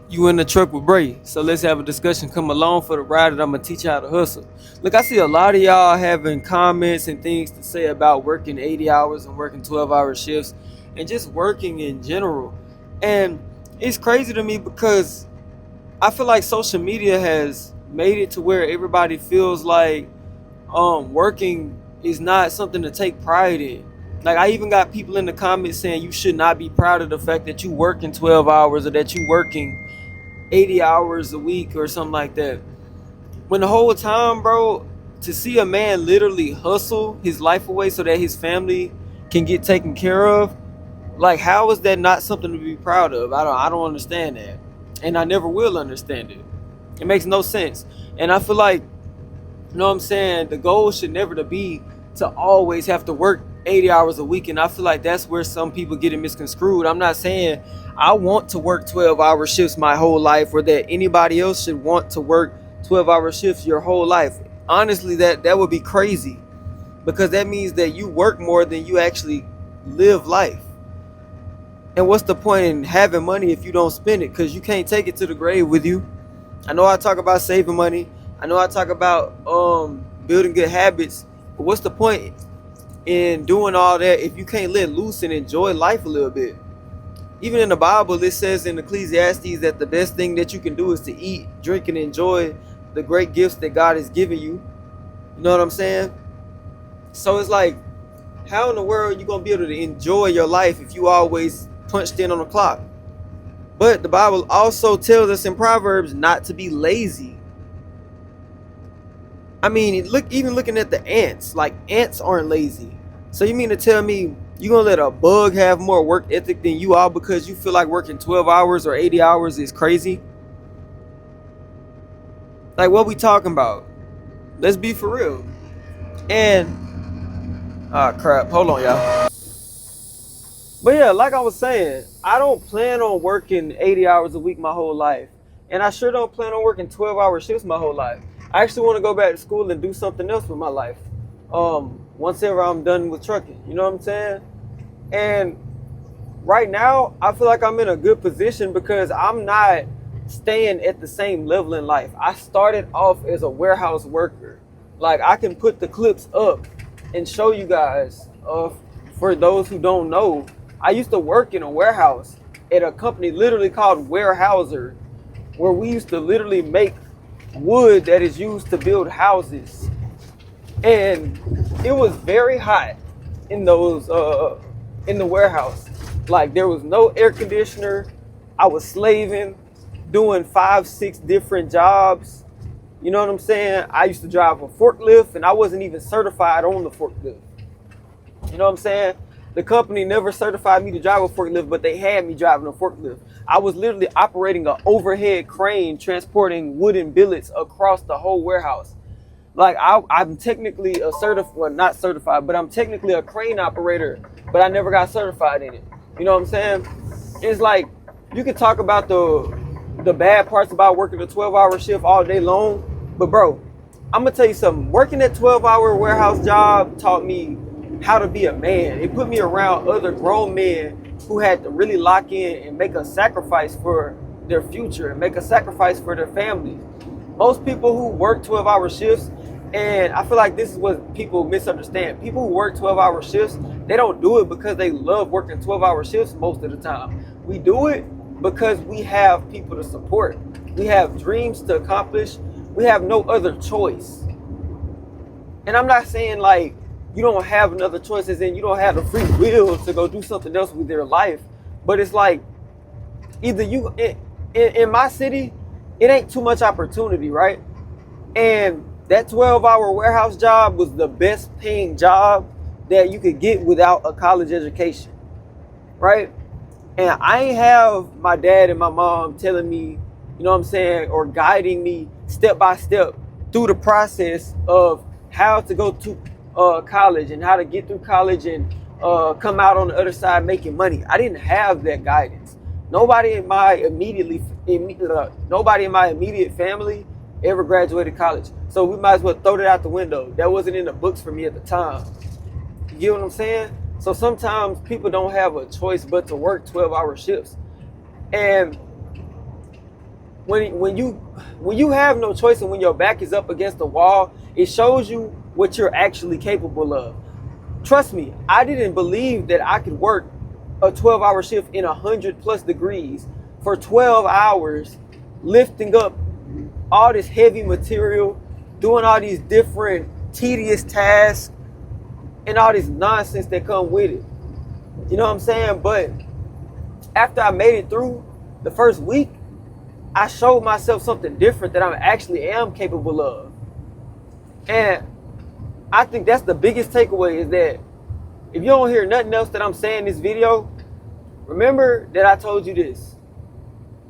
You in the truck with Bray, so let's have a discussion. Come along for the ride, and I'm gonna teach you how to hustle. Look, I see a lot of y'all having comments and things to say about working 80 hours and working 12-hour shifts, and just working in general. And it's crazy to me because I feel like social media has made it to where everybody feels like working is not something to take pride in. Like I even got people in the comments saying you should not be proud of the fact that you working 12 hours or that you working 80 hours a week or something like that. When the whole time, bro, to see a man literally hustle his life away so that his family can get taken care of, like how is that not something to be proud of? I don't understand that. And I never will understand it. It makes no sense. And I feel like, you know what I'm saying, the goal should never to be to always have to work 80 hours a week. And I feel like that's where some people get it misconstrued. I'm not saying I want to work 12-hour shifts my whole life or that anybody else should want to work 12-hour shifts your whole life. Honestly, that would be crazy because that means that you work more than you actually live life. And what's the point in having money if you don't spend it? Because you can't take it to the grave with you. I know I talk about saving money. I know I talk about building good habits. But what's the point in doing all that if you can't let loose and enjoy life a little bit? Even in the Bible, it says in Ecclesiastes that the best thing that you can do is to eat, drink, and enjoy the great gifts that God has given you. You know what I'm saying? So it's like, how in the world are you going to be able to enjoy your life if you always punched in on the clock? But the Bible also tells us in Proverbs not to be lazy. I mean, even looking at the ants, like ants aren't lazy. So you mean to tell me you're going to let a bug have more work ethic than you are because you feel like working 12 hours or 80 hours is crazy? Like, what we talking about? Let's be for real. And, crap, hold on, y'all. But yeah, like I was saying, I don't plan on working 80 hours a week my whole life. And I sure don't plan on working 12-hour shifts my whole life. I actually want to go back to school and do something else with my life. Once ever I'm done with trucking, you know what I'm saying? And right now, I feel like I'm in a good position because I'm not staying at the same level in life. I started off as a warehouse worker. Like I can put the clips up and show you guys. For those who don't know, I used to work in a warehouse at a company literally called Warehouser, where we used to literally make wood that is used to build houses. And it was very hot in those in the warehouse. Like there was no air conditioner. I was slaving, doing 5, 6 different jobs. You know what I'm saying? I used to drive a forklift and I wasn't even certified on the forklift. You know what I'm saying? The company never certified me to drive a forklift, but they had me driving a forklift. I was literally operating an overhead crane transporting wooden billets across the whole warehouse. Like I'm technically not certified, but I'm technically a crane operator, but I never got certified in it. You know what I'm saying? It's like you could talk about the bad parts about working a 12-hour shift all day long, but bro, I'm gonna tell you something. Working that 12-hour warehouse job taught me how to be a man. It put me around other grown men who had to really lock in and make a sacrifice for their future and make a sacrifice for their families. Most people who work 12-hour shifts, and I feel like this is what people misunderstand. People who work 12-hour shifts, they don't do it because they love working 12-hour shifts most of the time. We do it because we have people to support. We have dreams to accomplish. We have no other choice. And I'm not saying like you don't have another choice, as in you don't have the free will to go do something else with your life. But it's like either in my city, it ain't too much opportunity, right? And that 12-hour warehouse job was the best paying job that you could get without a college education, right? And I ain't have my dad and my mom telling me, you know what I'm saying, or guiding me step by step through the process of how to go to college and how to get through college and come out on the other side making money. I didn't have that guidance. Nobody in my immediate family ever graduated college. So we might as well throw that out the window. That wasn't in the books for me at the time. You get what I'm saying? So sometimes people don't have a choice but to work 12-hour shifts. And when you have no choice and when your back is up against the wall, it shows you what you're actually capable of. Trust me, I didn't believe that I could work a 12-hour shift in 100+ degrees for 12 hours, lifting up all this heavy material, doing all these different tedious tasks, and all this nonsense that come with it. You know what I'm saying? But after I made it through the first week, I showed myself something different that I actually am capable of. And I think that's the biggest takeaway, is that if you don't hear nothing else that I'm saying in this video, remember that I told you this.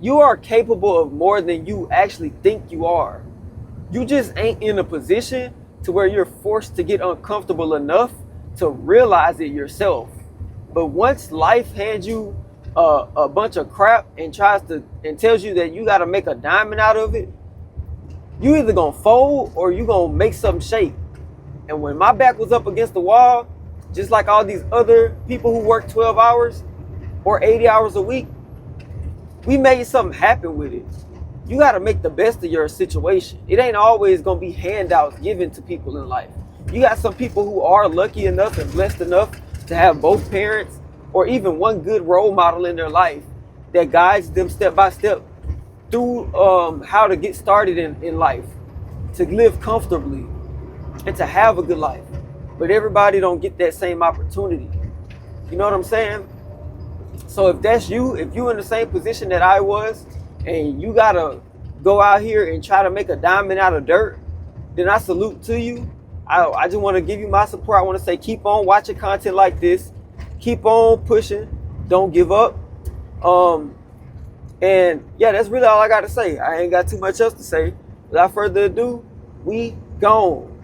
You are capable of more than you actually think you are. You just ain't in a position to where you're forced to get uncomfortable enough to realize it yourself. But once life hands you a bunch of crap and tells you that you got to make a diamond out of it, you either gonna fold or you gonna make something shake. And when my back was up against the wall, just like all these other people who work 12 hours or 80 hours a week, we made something happen with it. You got to make the best of your situation. It ain't always going to be handouts given to people in life. You got some people who are lucky enough and blessed enough to have both parents or even one good role model in their life that guides them step by step through how to get started in life, to live comfortably and to have a good life. But everybody don't get that same opportunity. You know what I'm saying? So if that's you, if you're in the same position that I was, and you gotta go out here and try to make a diamond out of dirt, then I salute to you. I just want to give you my support. I want to say, keep on watching content like this. Keep on pushing. Don't give up. And yeah, that's really all I got to say. I ain't got too much else to say. Without further ado, we gone.